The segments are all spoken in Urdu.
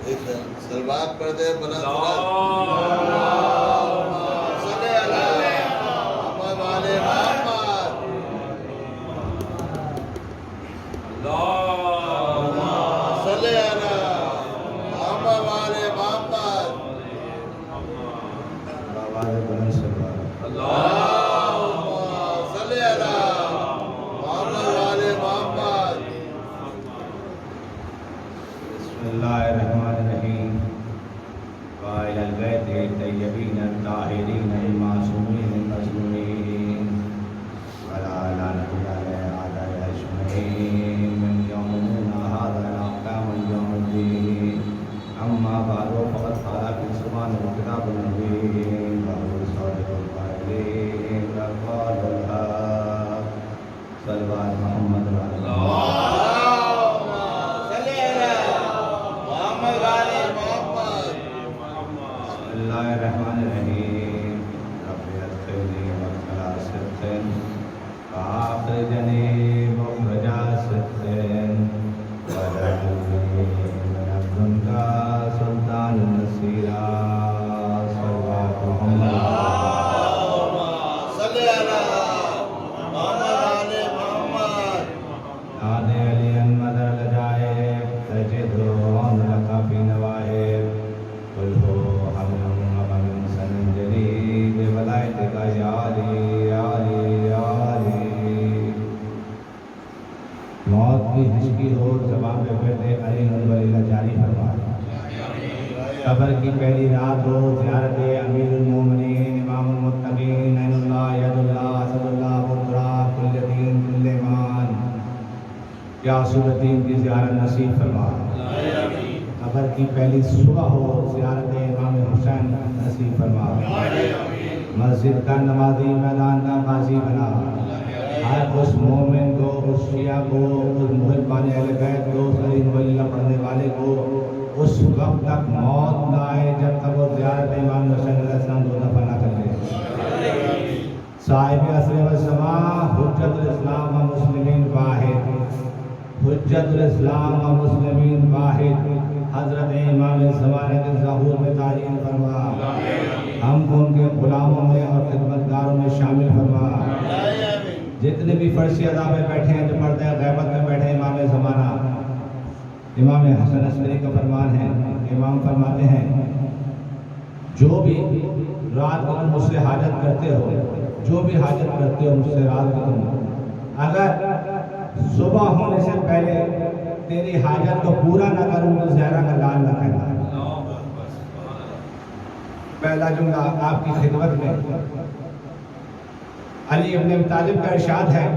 سلوات پڑھ دے بلند قبر کی پہلی رات ہو زیارت امیر المومنین امام المتقین عین اللہ ید اللہ اسد اللہ مطرا کل دین کل ایمان یا اصول دین کی زیارت نصیب فرما. قبر کی پہلی صبح ہو زیارت امام حسین نصیب فرما. مسجد کا نمازی میدان کا قاضی بنا. ہر اس مومن کو اس شیعہ کو اس محبان اہل بیت کو اس علی ولی اللہ پڑھنے والے کو اس وقت تک موت نہ آئے جب تک وہ زیارت امام حسین علیہ السلام دو دفعہ نہ کر لے. صاحب عصر و زمان حجت الاسلام و مسلمین واحد, حجت الاسلام و مسلمین واحد حضرت امام زمانہ کے ظہور میں تعین فرما. ہم کو ان کے غلاموں میں اور خدمتگاروں میں شامل فرما. جتنے بھی فرشی ادا میں بیٹھے ہیں جو پردہ غیبت میں بیٹھے ہیں امام زمانہ امام حسن عسکری کا فرمان ہے. امام فرماتے ہیں جو بھی رات کو تم مجھ سے حاجت کرتے ہو, جو بھی حاجت کرتے ہو مجھ سے رات کو تم, اگر صبح ہونے سے پہلے تیری حاجت کو پورا نہ کروں تو زہرا کا لال نہ کہنا. پہلا جملہ آپ کی خدمت میں علی ابن ابی طالب کا ارشاد ہے.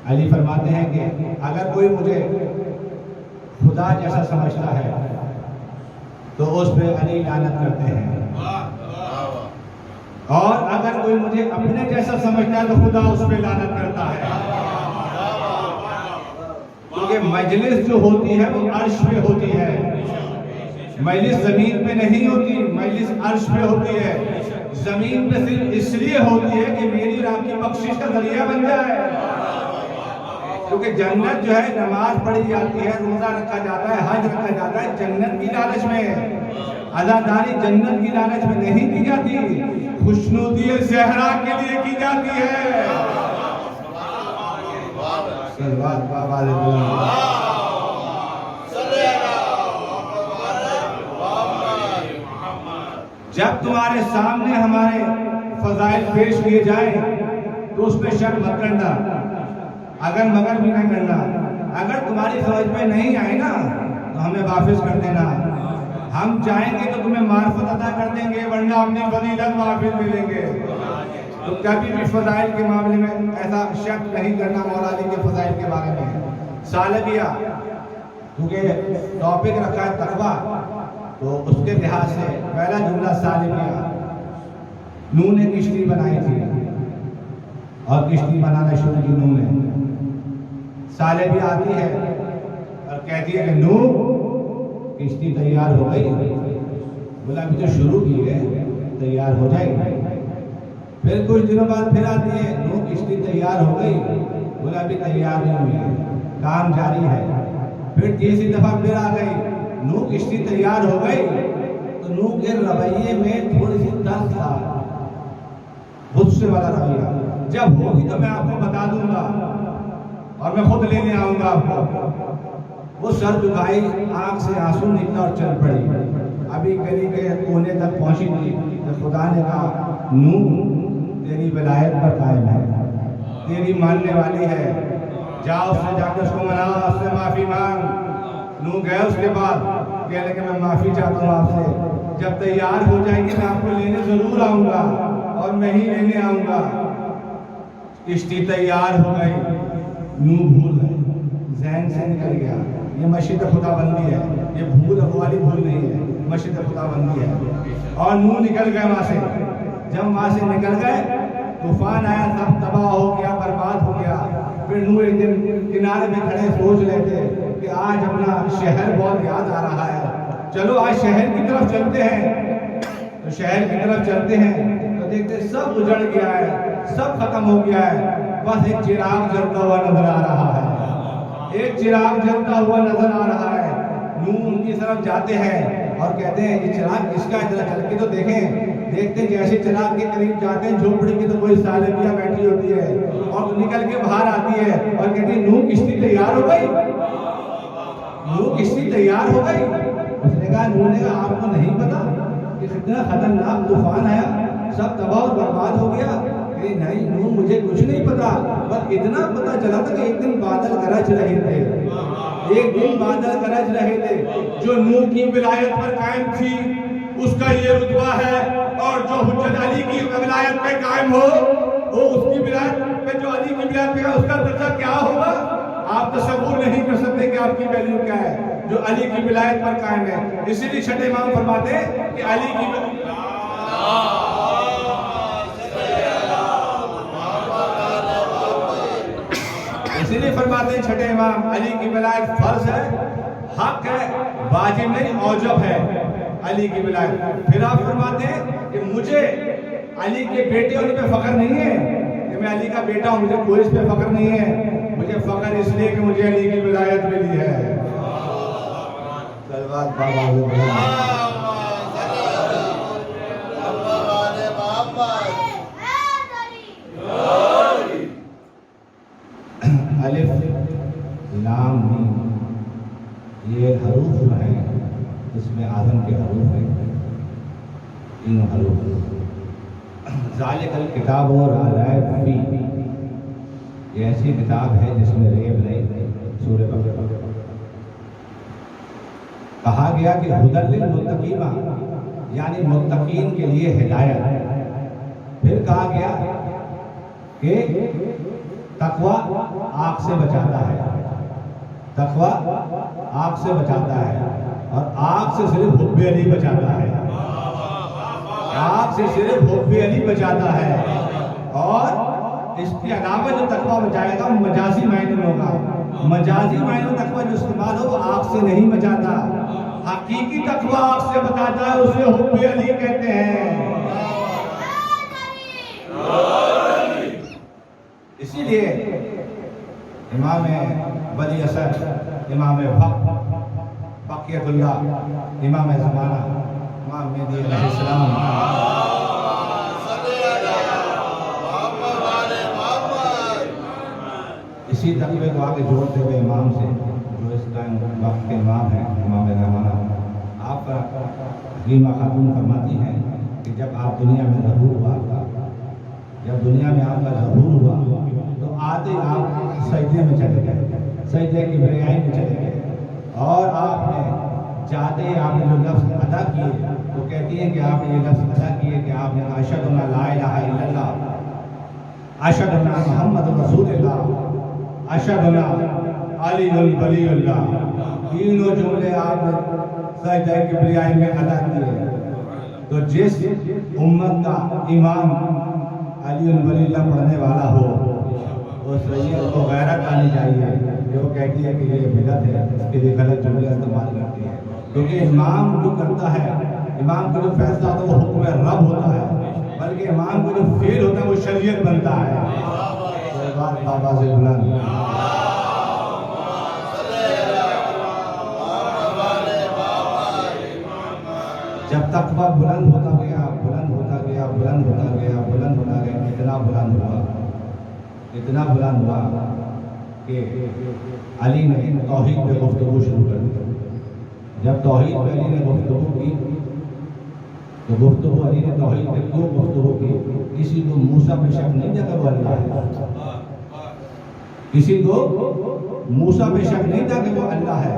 علی فرماتے ہیں کہ اگر کوئی مجھے خدا جیسا سمجھتا ہے تو اس پہ علی لعنت کرتے ہیں, اور اگر کوئی مجھے اپنے جیسا سمجھتا ہے تو خدا اس پہ لعنت کرتا ہے. کیونکہ مجلس جو ہوتی ہے وہ عرش پہ ہوتی ہے, مجلس زمین پہ نہیں ہوتی, مجلس عرش پہ ہوتی ہے. زمین پہ صرف اس لیے ہوتی ہے کہ میری اور آپ کی بخشش کا ذریعہ بن جائے. کیونکہ جنت جو ہے نماز پڑھی جاتی ہے, روزہ رکھا جاتا ہے, حج رکھا جاتا ہے, جنت کی لالچ میں ہے. عزاداری جنت کی لالچ میں نہیں کی جاتی, خوشنودی زہرا کے لیے کی جاتی ہے. جب تمہارے سامنے ہمارے فضائل پیش کیے جائیں تو اس پہ شک مت کرنا, اگر مگر بھی نہ کرنا. اگر تمہاری سمجھ میں نہیں آئے نا تو ہمیں واپس کر دینا. ہم چاہیں گے تو تمہیں معرفت عطا کر دیں گے, ورنہ اپنی فضیلت واپس ملیں گے. تو کبھی بھی فضائل کے معاملے میں ایسا شک نہیں کرنا مولا علی کے فضائل کے بارے میں. سالبیہ کیونکہ ٹاپک رکھا ہے تقویٰ, تو اس کے لحاظ سے پہلا جملہ سالبیہ. نوح نے کشتی بنائی تھی اور کشتی بنانا شروع کی نوح نے. سالبیہ آتی ہے اور کہتی ہے کہ نوح کشتی تیار ہو گئی. بولا ابھی تو شروع کی ہے, تیار ہو جائے گی. پھر کچھ دنوں بعد پھر آتی ہے, نوح کشتی تیار ہو گئی. بولا ابھی تیار نہیں ہوئی ہے, کام جاری ہے. پھر تیسری دفعہ پھر آ گئی, نوح تیار ہو گئی تو نوح کے رویے میں تھوڑی سی ترس تھا، غصے والا رویہ، جب ہوگی تو میں آپ کو بتا دوں گا اور میں خود لینے آؤں گا آپ کو۔ وہ سر جھکائی، آنکھ سے آنسو نکلا اور چل پڑی۔ ابھی گلی کے کونے تک پہنچی تھی تو خدا نے کہا نوح تیری ولایت پر قائم ہے، تیری ماننے والی ہے، جاؤ اس سے جا کے اس کو منا، اس سے معافی مانگ۔ نوح گئے، اس کے بعد کہنے کہ میں معافی چاہتا ہوں آپ سے، جب تیار ہو جائے گی میں آپ کو لینے ضرور آؤں گا اور میں ہی لینے آؤں گا۔ کشتی تیار ہو گئی، نوح بھول گئے، ذہن سے نکل گیا، یہ مشیت خدا بندی ہے، یہ بھول والی بھول نہیں ہے، مشیت خدا بندی ہے۔ اور نوح نکل گئے وہاں سے۔ جب وہاں سے نکل گئے طوفان آیا، سب تباہ ہو گیا، برباد ہو گیا۔ پھر نوح ایک دن کنارے میں کھڑے سوچ رہے تھے کہ آج اپنا شہر بہت یاد آ رہا ہے، چلو آج شہر کی طرف چلتے ہیں۔ تو شہر کی طرف چلتے ہیں تو دیکھتے سب اجڑ گیا ہے، سب ختم ہو گیا ہے، بس ایک چراغ جلتا ہوا نظر آ رہا ہے، ایک چراغ جلتا ہوا نظر آ رہا ہے۔ نوح ان کی طرف جاتے ہیں اور کہتے ہیں یہ چراغ کس کا ہے، ذرا چل کے تو دیکھیں۔ دیکھتے جیسے چراغ کے قریب جاتے ہیں، جھوپڑی کی تو کوئی سالمیہ بیٹھی ہوتی ہے اور نکل کے باہر آتی ہے اور کہتی ہے نوح کشتی تیار ہو گئی، نوح کشتی تیار ہو گئی۔ اس نے کہا، نوح نے کہا آپ کو نہیں پتا کہ کتنا خطرناک طوفان آیا، سب تباہ اور برباد ہو گیا؟ کہ نہیں نوح مجھے کچھ نہیں پتا، بس اتنا پتا چلا تھا کہ ایک دن بادل گرج رہے تھے، ایک دن بادل گرج رہے تھے۔ جو نوح کی ولایت پر قائم تھی اس کا یہ رتبہ ہے، اور جو حجت علی کی ولایت پہ قائم ہو وہ اس کی ولایت پہ، جو علی کی ولایت پہ اس کا درجہ کیا ہوگا آپ تصور نہیں کر سکتے کہ آپ کی ویلیو کیا ہے، جو علی کی ولایت پر قائم ہے۔ اسی لیے چھٹے امام فرماتے ہیں کہ علی کی اسی لیے فرماتے ہیں چھٹے امام علی کی ولایت فرض ہے، حق ہے، واجب نہیں، اوجب ہے علی کی ولایت۔ پھر آپ فرماتے ہیں کہ مجھے علی کے بیٹے ہونے پہ فخر نہیں ہے کہ میں علی کا بیٹا ہوں، مجھے کوئی اس پہ فخر نہیں ہے، مجھے فخر اس لیے کہ مجھے علی کی ولایت ملی ہے۔ صلوات بابا الف لام میم، یہ حروف ہیں، اس میں اعظم کے حروف ہیں، تین حروف۔ ذالک الکتاب لا ریب فیہ، یہ ایسی کتاب ہے جس میں ریب نہیں۔ سورہ بقرہ کہا گیا کہ ھدی للمتقین، یعنی متقین کے لیے ہدایت۔ پھر کہا گیا کہ تقویٰ آگ سے بچاتا ہے، تقویٰ آگ سے بچاتا ہے، اور آگ سے صرف حب علی بچاتا ہے، آگ سے صرف حب علی بچاتا ہے۔ اور اس کے علاوہ جو تقویٰ بچائے گا مجازی معنی میں ہوگا، مجازی معنی میں تقویٰ جو استعمال ہو وہ آگ سے نہیں بچاتا، حقیقی تقویٰ آگ سے بچاتا ہے، اسے حب علی کہتے ہیں۔ اسی لیے امام ولی اثر، امام بقیت اللہ، امام زمانہ، امام مہدی علیہ السلام، اسی تقوی کو آگے جوڑتے ہوئے امام سے جو اس ٹائم وقت کے امام ہیں، امام زمانہ، آپ پر حلیمہ خاتون فرماتی ہیں کہ جب آپ دنیا میں ظہور ہوا تھا، جب دنیا میں آپ کا ظہور ہوا تو آتے آپ سجدے میں چلے گئے، سجدے کی بریائی میں چلے گئے، اور آپ نے جاتے آپ نے جو لفظ ادا کیے وہ کہتی ہیں کہ آپ نے یہ لفظ ادا کیے کہ آپ نے اشہد ان لا الہ الا اللہ، اشہد ان محمد رسول اللہ، اشہد ان علی ولی اللہ، تینوں جملے آپ نے سجدہ کی بریائی میں ادا کیے۔ تو جس امت کا امام علی ولی اللہ پڑھنے والا ہو، وہ سید کو غیرت آنی چاہیے کہ وہ کہتی ہے کہ یہ بدعت ہے، اس کے لیے غلط جملے استعمال کرتی ہے، کیونکہ امام جو کرتا ہے، امام کا جو فیصلہ ہوتا ہے وہ حکم رب ہوتا ہے، بلکہ امام کا جو فعل ہوتا ہے وہ شریعت بنتا ہے۔ بات بابا سے بلند جب تک وہ بلند ہوتا گیا بلند ہوتا گیا بلند ہوتا گیا بلند ہوتا گیا، اتنا بلند ہوا اتنا بلند ہوا کہ علی نے توحید پہ گفتگو شروع کر دی۔ جب توحید پہ علی نے گفتگو کی تو گفتگو علی نے توحید پہ کیوں گفتگو کی؟ کسی کو موسیٰ پہ شک نہیں تھا کہ وہ اللہ ہے، کسی کو موسیٰ پہ شک نہیں تھا کہ وہ اللہ ہے۔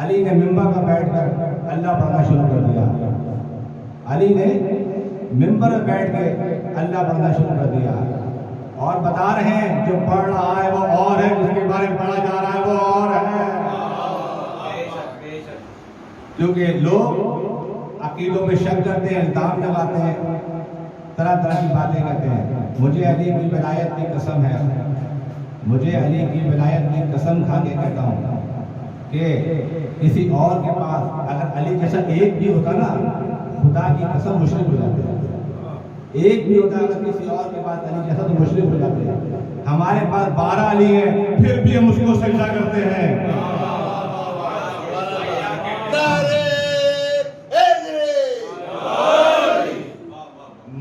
علی نے ممبر پر بیٹھ کر اللہ پڑھنا شروع کر دیا، علی نے ممبر پر بیٹھ کے اللہ پڑھنا شروع کر دیا، اور بتا رہے ہیں جو پڑھ رہا ہے وہ اور ہے، جس کے بارے میں پڑھا جا رہا ہے وہ اور ہے۔ کیونکہ لوگ عقیدوں میں شک کرتے ہیں، الزام لگاتے ہیں، طرح طرح کی باتیں کرتے ہیں۔ مجھے علی کی ولایت کی قسم ہے، مجھے علی کی ولایت کی قسم کھا کے کہتا ہوں کہ کسی اور کے پاس اگر علی جیسا ایک بھی ہوتا نا، خدا کی قسم مشرک ہو جاتے ہیں۔ ایک بھی ہوتا اگر کسی اور کے پاس علی جیسا تو مشرک ہو جاتے ہیں۔ ہمارے پاس 12 علی ہیں، پھر بھی ہم اس کو سجدہ کرتے ہیں۔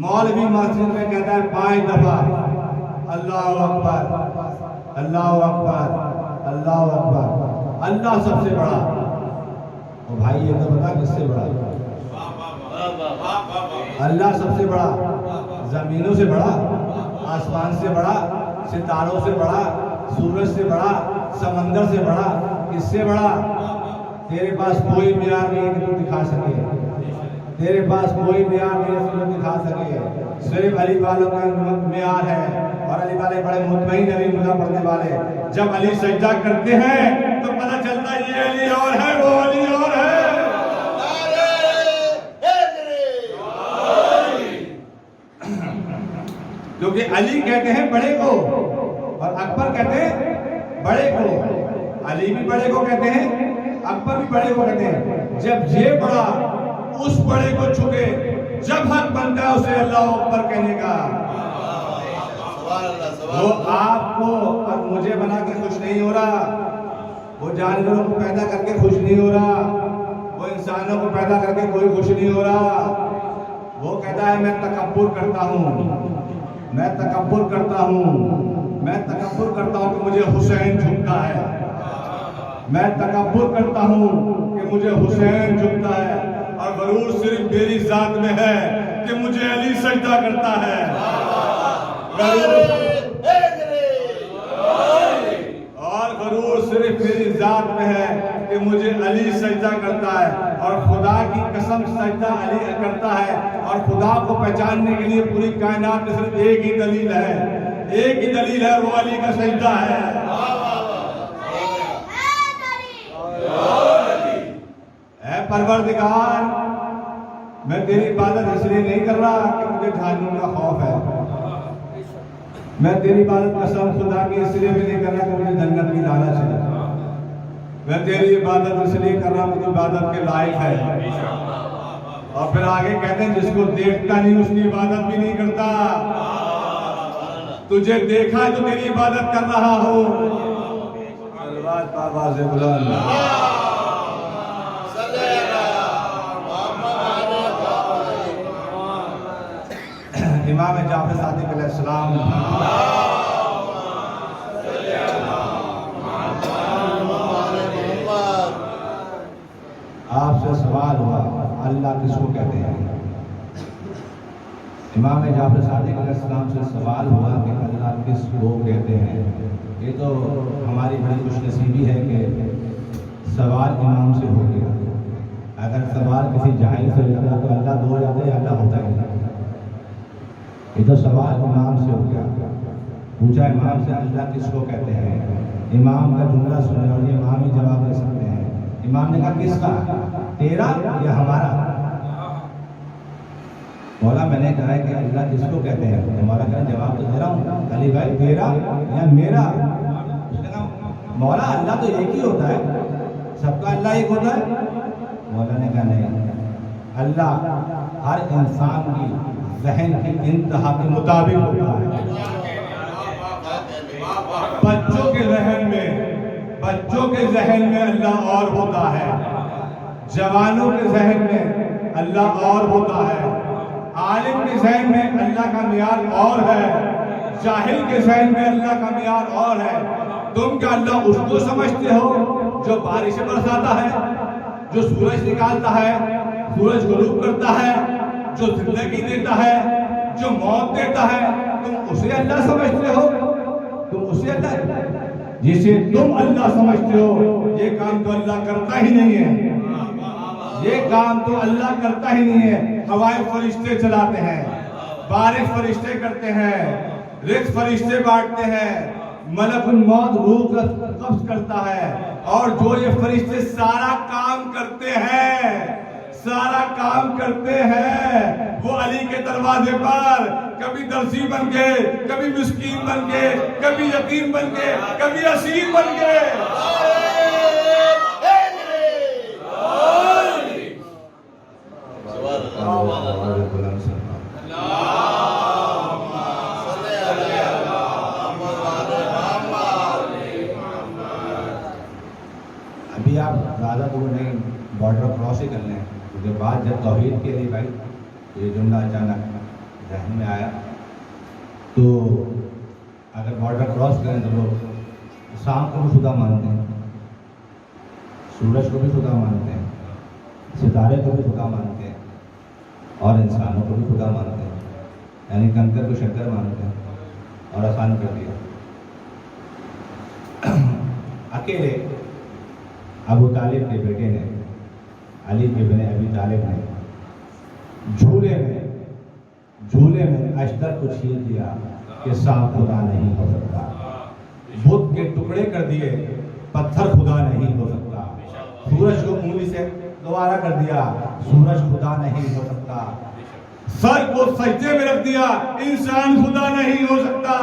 مولوی مسجد میں کہتا ہے 5 دفعہ اللہ اکبر اللہ اکبر اللہ اکبر، اللہ سب سے بڑا۔ اور بھائی یہ تو بتا کس سے بڑا؟ اللہ سب سے بڑا، زمینوں سے بڑا، آسمان سے بڑا، ستاروں سے بڑا، سورج سے بڑا، سمندر سے بڑا، کس سے بڑا؟ تیرے پاس کوئی معیار نہیں ہے کہ تو دکھا سکے، تیرے پاس کوئی معیار نہیں ہے کہ تو دکھا سکے، صرف علی والوں کا معیار ہے۔ اور علی والے بڑے مطمئن علی مدہ پڑھنے والے، جب علی سجدہ کرتے ہیں تو پتہ چلتا ہے یہ علی اور ہے وہ علی اور ہے۔ کیونکہ علی کہتے ہیں بڑے کو اور اکبر کہتے ہیں بڑے کو، علی بھی بڑے کو کہتے ہیں، اکبر بھی بڑے کو کہتے ہیں۔ جب یہ بڑا اس بڑے کو چھکے، جب حق بنتا ہے اسے اللہ اکبر کہنے کا۔ وہ آپ کو اور مجھے بنا کے خوش نہیں ہو رہا، وہ جانوروں کو پیدا کر کے خوش نہیں ہو رہا، وہ انسانوں کو پیدا کر کے کوئی خوش نہیں ہو رہا۔ وہ کہتا ہے میں تکبر کرتا ہوں، میں تکبر کرتا ہوں، میں تکبر کرتا ہوں کہ مجھے حسین جھکتا ہے، میں تکبر کرتا ہوں کہ مجھے حسین جھکتا ہے، اور غرور صرف میری ذات میں ہے کہ مجھے علی سجدہ کرتا ہے۔ اور غرور صرف میری ذات میں ہے کہ مجھے علی سجدہ کرتا ہے، اور خدا کی قسم سجدہ علی کرتا ہے۔ اور خدا کو پہچاننے کے لیے پوری کائنات میں صرف ایک ہی دلیل ہے، ایک ہی دلیل ہے، وہ علی کا سجدہ ہے۔ اے پروردگار، میں تیری عبادت اس لیے نہیں کر رہا کہ مجھے جہنم کا خوف ہے، میں تیری عبادت قسم خدا کی اس لیے بھی نہیں کر رہا کہ مجھے جنت کی لالچ ہے، میں تیری عبادت اس لیے کر رہا ہوں کہ عبادت کے لائق ہے۔ اور پھر آگے کہتے ہیں جس کو دیکھتا نہیں اس کی عبادت بھی نہیں کرتا، تجھے دیکھا تو تیری عبادت کر رہا ہوں۔ آواز بلند امام جعفر صادق علیہ السلام، آپ سے سوال ہوا اللہ کس کو کہتے ہیں؟ امام جعفر صادق علیہ السلام سے سوال ہوا کہ اللہ کس کو کہتے ہیں؟ یہ تو ہماری بڑی خوش نصیبی ہے کہ سوال امام سے ہو گیا۔ اگر سوال کسی جاہل سے ہوتا تو اللہ دو ہو جاتا ہے، اللہ ہوتا ہے۔ یہ تو سوال امام سے ہو گیا، پوچھا امام سے اللہ کس کو کہتے ہیں؟ امام کا جملہ سنے اور یہ امام ہی جواب دے سکتے ہیں۔ امام نے کہا کس کا، تیرا یا ہمارا؟ مولا میں نے کہا ہے کہ اللہ کس کو کہتے ہیں؟ تو مولا کہا جواب تو دے رہا ہوں، علی بھائی تیرا یا میرا؟ اس نے کہا مولا اللہ تو ایک ہی ہوتا ہے، سب کا اللہ ایک ہوتا ہے۔ مولا نے کہا نہیں، اللہ ہر انسان کی ذہن کی انتہا کے مطابق ہوتا ہے۔ بچوں کے ذہن میں اللہ اور ہوتا ہے، جوانوں کے ذہن میں اللہ اور ہوتا ہے، عالم کے ذہن میں اللہ کا معیار اور ہے، جاہل کے ذہن میں اللہ کا معیار اور ہے۔ تم کیا اللہ اس کو سمجھتے ہو جو بارش برساتا ہے، جو سورج نکالتا ہے، سورج غروب کرتا ہے، جو زندگی دیتا ہے، جو موت دیتا ہے؟ تم اسے اللہ سمجھتے ہو؟ تم اسے اللہ جسے تم اللہ سمجھتے ہو، یہ کام تو اللہ کرتا ہی نہیں ہے، یہ کام تو اللہ کرتا ہی نہیں ہے۔ ہوائیں فرشتے چلاتے ہیں، بارش فرشتے کرتے ہیں، رزق فرشتے بانٹتے ہیں، ملک الموت روح قبض کرتا ہے، اور جو یہ فرشتے سارا کام کرتے ہیں، سارا کام کرتے ہیں، وہ علی کے دروازے پر کبھی درزی بن گئے، کبھی مسکین بن گئے، کبھی یتیم بن گئے، کبھی اسیر بن گئے۔ ابھی آپ زیادہ دور نہیں، بارڈر کراس ہی کر لیں۔ اس کے بعد جب توحید کے لیے بھائی یہ جملہ اچانک ذہن میں آیا، تو اگر بارڈر کراس کریں تو لوگ شام کو بھی خدا مانتے ہیں، سورج کو بھی خدا مانتے ہیں، ستارے کو بھی خدا مانتے ہیں، اور انسانوں کو بھی خدا مانتے ہیں، یعنی کنکر کو شنکر مانتے ہیں، اور آسان کر دیا۔ اکیلے ابو طالب کے بیٹے نے، علی ابن ابی طالب نے جھولے میں اشتر کو چھین دیا کہ سانپ خدا نہیں ہو سکتا، بت کے ٹکڑے کر دیے، پتھر خدا نہیں ہو سکتا، سورج کو انگلی سے دوبارہ کر دیا، سورج خدا نہیں ہو سکتا، سر کو سجدے میں رکھ دیا، انسان خدا نہیں ہو سکتا۔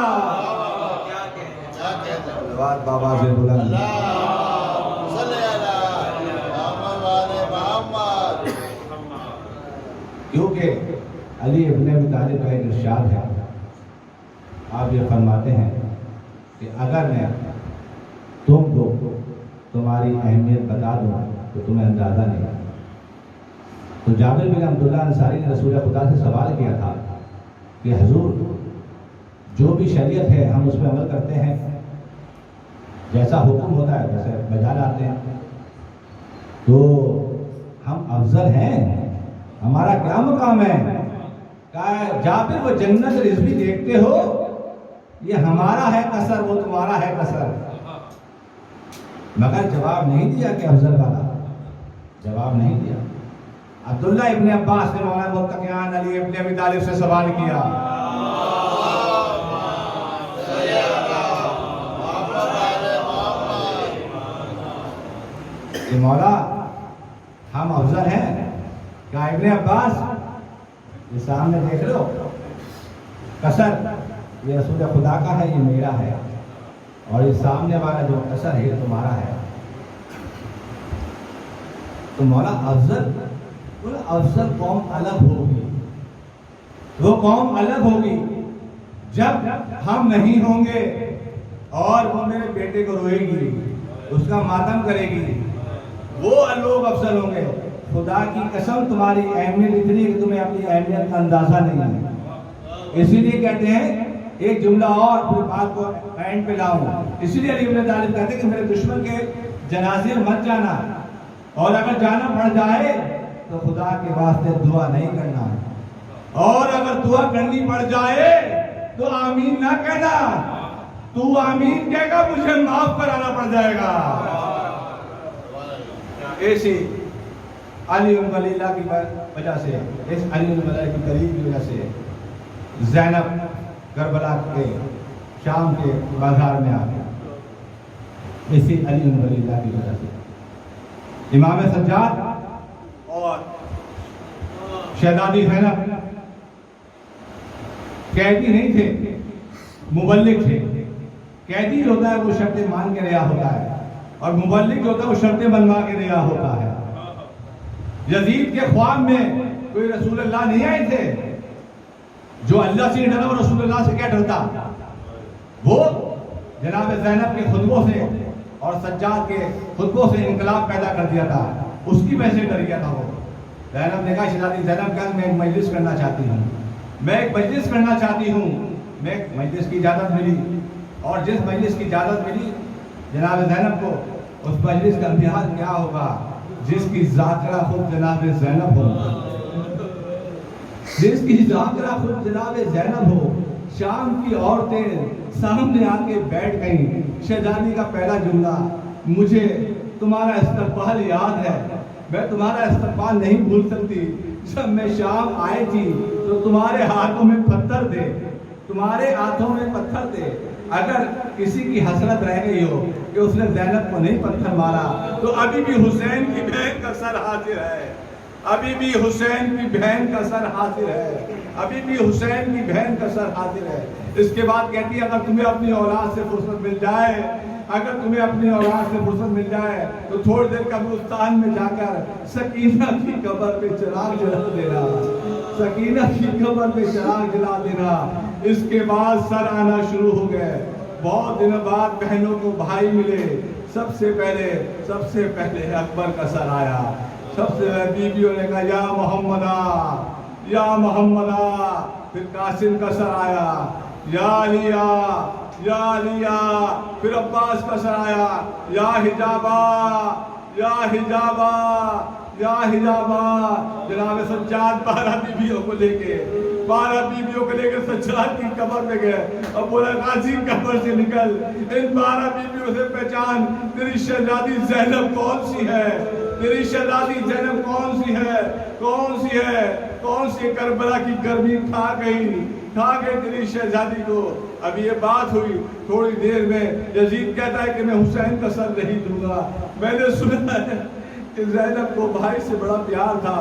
بابا سے بلند کیونکہ علی ابن ابی طالب کا ایک ارشاد ہے، آپ یہ فرماتے ہیں کہ اگر میں تم کو تمہاری اہمیت بتا دوں تو تمہیں اندازہ نہیں۔ تو جابر بن عبداللہ انصاری نے رسول خدا سے سوال کیا تھا کہ حضور جو بھی شریعت ہے ہم اس پہ عمل کرتے ہیں، جیسا حکم ہوتا ہے ویسے بجا لاتے ہیں، تو ہم افضل ہیں، ہمارا کیا مقام ہے؟ کہا جابر وہ جنت رضوی دیکھتے ہو، یہ ہمارا ہے قصر، وہ تمہارا ہے قصر۔ مگر جواب نہیں دیا کہ افضل والا، جواب نہیں دیا۔ عبداللہ ابن عباس نے مولانا متقیان علی ابن ابی طالب سے سوال کیا، کہ مولا ہم افضل ہیں؟ کہا ابن عباس یہ سامنے دیکھ لو، قصر یہ رسول خدا کا ہے، یہ میرا ہے، اور یہ سامنے والا جو قصر ہے یہ تمہارا ہے۔ تو مولا افضل قوم الگ ہوگی، وہ قوم الگ ہوگی جب ہم نہیں ہوں گے، اور وہ میرے بیٹے کو روئے گی، اس کا ماتم کرے گی، وہ لوگ افضل ہوں گے۔ خدا کی قسم تمہاری اہمیت اتنی کہ تمہیں اپنی اہمیت کا اندازہ نہیں ہے۔ اسی لیے کہتے ہیں، ایک جملہ اور پھر بات کو اینڈ پہ لاؤں، اسی لیے علی ابن طالب کہتے ہیں کہ میرے دشمن کے جنازے مت جانا، اور اگر جانا پڑ جائے تو خدا کے واسطے دعا نہیں کرنا، اور اگر دعا کرنی پڑ جائے تو آمین نہ کہنا، تو آمین کہے گا مجھے معاف کرانا پڑ جائے گا۔ ایسی علی بن اللہ کی وجہ سے، اس علی بن اللہ کی قریب کی وجہ سے زینب کربلا کے شام کے بازار میں آ گیا، اسی علی بن اللہ کی وجہ سے۔ امام سجاد اور شہزادی زینب قیدی نہیں تھے، مبلغ تھے۔ قیدی جو ہوتا ہے وہ شرطیں مان کے رہا ہوتا ہے، اور مبلغ جو ہوتا ہے وہ شرطیں بنوا کے رہا ہوتا ہے۔ یزید کے خواب میں کوئی رسول اللہ نہیں آئے تھے، جو اللہ سے ڈرا وہ رسول اللہ سے کیا ڈرتا؟ وہ جناب زینب کے خطبوں سے اور سجاد کے خطبوں سے انقلاب پیدا کر دیا تھا، اس کی وجہ سے ڈر گیا تھا وہ۔ زینب نے کہا شہزادی زینب کل میں ایک مجلس کرنا چاہتی ہوں، میں ایک مجلس کرنا چاہتی ہوں. میں ایک مجلس کی اجازت ملی، اور جس مجلس کی اجازت ملی جناب زینب کو، اس مجلس کا امتحان کیا ہوگا؟ جس کی ذاکرہ خود جناب زینب ہو، جس کی ذاکرہ خود جناب زینب ہو. شام کی عورتیں سامنے آ کے بیٹھ گئیں. شہزادی کا پہلا جملہ، مجھے تمہارا استقبال یاد ہے، میں تمہارا استقبال نہیں بھول سکتی. جب میں شام آئی تھی تو تمہارے ہاتھوں میں پتھر تھے، تمہارے ہاتھوں میں پتھر تھے. اگر کسی کی حسرت رہ گئی ہو کہ اس نے زینب کو نہیں پتھر مارا، تو ابھی بھی حسین کی بہن کا سر حاضر ہے، ابھی بھی حسین کی بہن کا سر حاضر ہے، ابھی بھی حسین کی بہن کا سر حاضر ہے. اس کے بعد کہتی ہے اگر تمہیں اپنی اولاد سے فرصت مل جائے، اگر تمہیں اپنی اولاد سے فرصت مل جائے تو تھوڑی دیر قبرستان میں جا کر سکینہ کی قبر پہ چراغ جلا دینا، سکینہ کی قبر پہ چراغ جلا دینا. اس کے بعد سر آنا شروع ہو گئے. بہت دنوں بعد بہنوں کو بھائی ملے. سب سے پہلے اکبر کا سر آیا. سب سے بیویوں نے کہا یا محمدہ یا محمدہ. پھر قاسم کا سر آیا، یا علیہ یا علیہ. پھر عباس کا سر آیا، یا حجابہ یا حجابہ یا حجابہ. جناب سجاد 12 بیویوں کو لے کے سجاد کی قبر میں گئے اور بولا غازی قبر سے نکل، ان 12 بیویوں سے پہچان تیری شہزادی زینب کون سی ہے، تیری شہزادی زینب کون سی ہے، کون سی ہے، کون سی کربلا کی گرمی کھا گئی تیری شہزادی کو. ابھی یہ بات ہوئی تھوڑی دیر میں یزید کہتا ہے کہ میں حسین کا سر نہیں دوں گا. میں نے سنا ہے کہ زینب کو بھائی سے بڑا پیار تھا،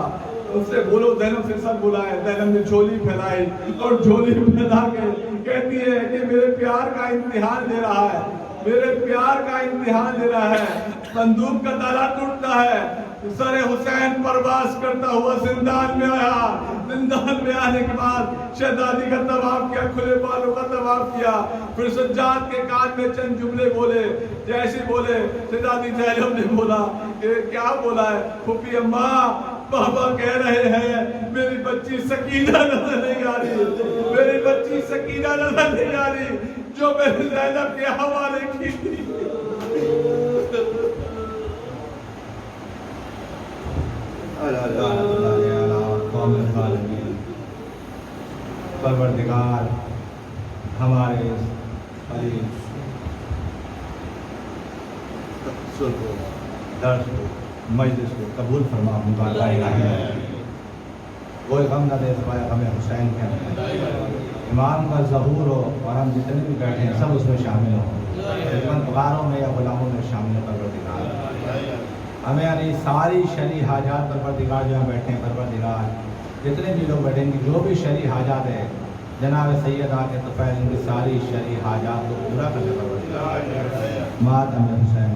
اس سے بولو زینب سے سر بلائے. زینب نے جھولی پھیلائی اور جھولی پھیلا کے کہتی ہے کہ میرے پیار کا امتحان لے رہا ہے، میرے پیار کا امتحان لے رہا ہے. بندوق کا تالا ٹوٹتا ہے، سر حسین پرواز کرتا ہوا زندان میں آیا. زندان میں آنے کے بعد شہزادی کا طواف کیا، کھلے بالوں کا طواف کیا. پھر سجاد کے کان میں چند جملے بولے. جیسے بولے شہزادی زینب نے بولا کہ کیا بولا ہے؟ پھوپھی اماں بابا کہہ رہے ہیں میری بچی سکینہ نظر نہیں آ رہی، میری بچی سکینہ نظر نہیں آ رہی جو میں نے زینب کے حوالے کی تھی. پروردگار ہمارے درس کو، مجلس کو قبول فرما. کوئی غم نہ دے سوائے غم حسین کے اندر. امام کا ظہور ہو اور ہم جتنے بھی بیٹھے ہیں سب اس میں شامل ہوں، خدمتگاروں میں یا غلاموں میں شامل ہو. پروردگار ہمیں یعنی ساری شرعی حاجات پروردگار جہاں بیٹھے ہیں، پروردگار جتنے بھی لوگ بیٹھیں گے جو بھی شرعی حاجات ہے جناب سیدہ کے طفیل ان کی ساری شرعی حاجات کو پورا کرنے. پروردگار ماتم حسین